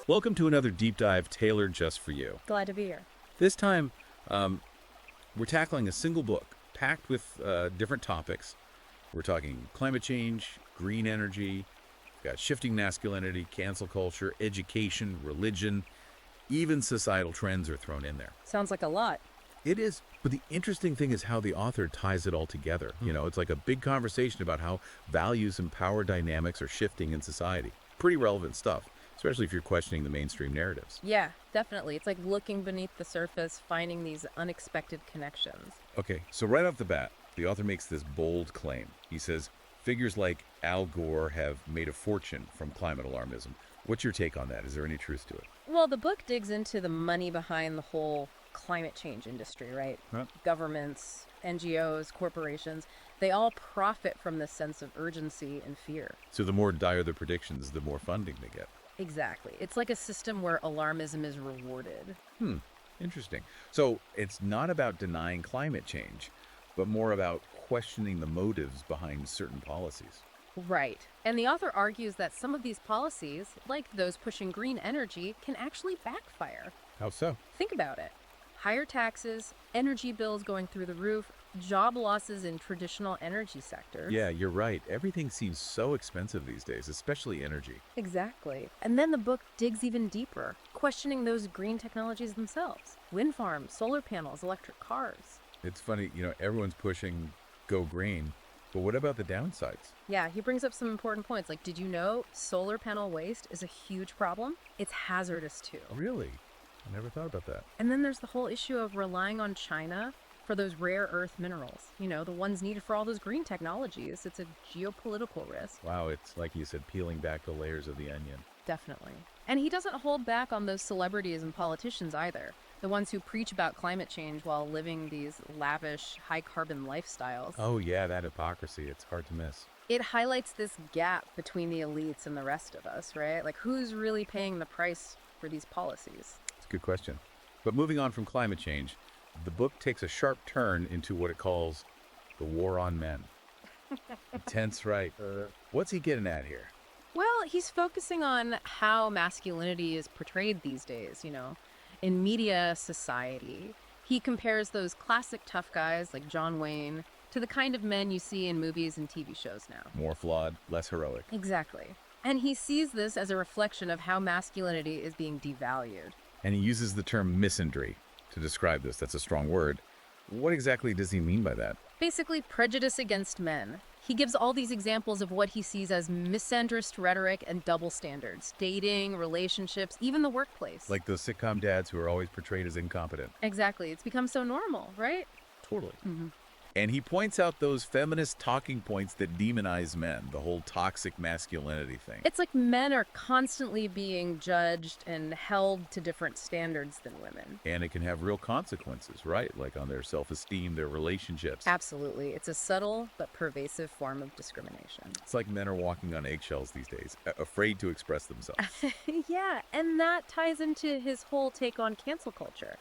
Welcome to another deep dive tailored just for you. Glad to be here. This time, we're tackling a single book packed with different topics. We're talking climate change, green energy, we've got shifting masculinity, cancel culture, education, religion, even societal trends are thrown in there. Sounds like a lot. It is, but the interesting thing is how the author ties it all together. You know, it's like a big conversation about how values and power dynamics are shifting in society. Pretty relevant stuff, especially if you're questioning the mainstream narratives. Yeah, definitely. It's like looking beneath the surface, finding these unexpected connections. Okay, so right off the bat, the author makes this bold claim. He says, figures like Al Gore have made a fortune from climate alarmism. What's your take on that? Is there any truth to it? Well, the book digs into the money behind the whole climate change industry, right? Huh? Governments, NGOs, corporations, they all profit from this sense of urgency and fear. So the more dire the predictions, the more funding they get. Exactly. It's like a system where alarmism is rewarded. Interesting. So it's not about denying climate change, but more about questioning the motives behind certain policies. Right. And the author argues that some of these policies, like those pushing green energy, can actually backfire. How so? Think about it. Higher taxes, energy bills going through the roof, job losses in traditional energy sectors. Yeah, you're right. Everything seems so expensive these days, especially energy. Exactly. And then the book digs even deeper, questioning those green technologies themselves. Wind farms, solar panels, electric cars. It's funny, everyone's pushing go green, but what about the downsides? Yeah, he brings up some important points, like, did you know solar panel waste is a huge problem? It's hazardous too. Really? I never thought about that. And then there's the whole issue of relying on China for those rare earth minerals, the ones needed for all those green technologies. It's a geopolitical risk. Wow, it's like you said, peeling back the layers of the onion. Definitely. And he doesn't hold back on those celebrities and politicians either, the ones who preach about climate change while living these lavish, high-carbon lifestyles. Oh yeah, that hypocrisy, it's hard to miss. It highlights this gap between the elites and the rest of us, right? Like, who's really paying the price for these policies? It's a good question. But moving on from climate change, the book takes a sharp turn into what it calls the war on men. Intense, right? What's he getting at here? Well, he's focusing on how masculinity is portrayed these days, in media society. He compares those classic tough guys like John Wayne to the kind of men you see in movies and TV shows now. More flawed, less heroic. Exactly. And he sees this as a reflection of how masculinity is being devalued. And he uses the term misandry to describe this. That's a strong word. What exactly does he mean by that? Basically, prejudice against men. He gives all these examples of what he sees as misandrist rhetoric and double standards. Dating, relationships, even the workplace. Like those sitcom dads who are always portrayed as incompetent. Exactly. It's become so normal, right? Totally. Mm-hmm. And he points out those feminist talking points that demonize men, the whole toxic masculinity thing. It's like men are constantly being judged and held to different standards than women. And it can have real consequences, right? Like on their self-esteem, their relationships. Absolutely. It's a subtle but pervasive form of discrimination. It's like men are walking on eggshells these days, afraid to express themselves. Yeah, and that ties into his whole take on cancel culture.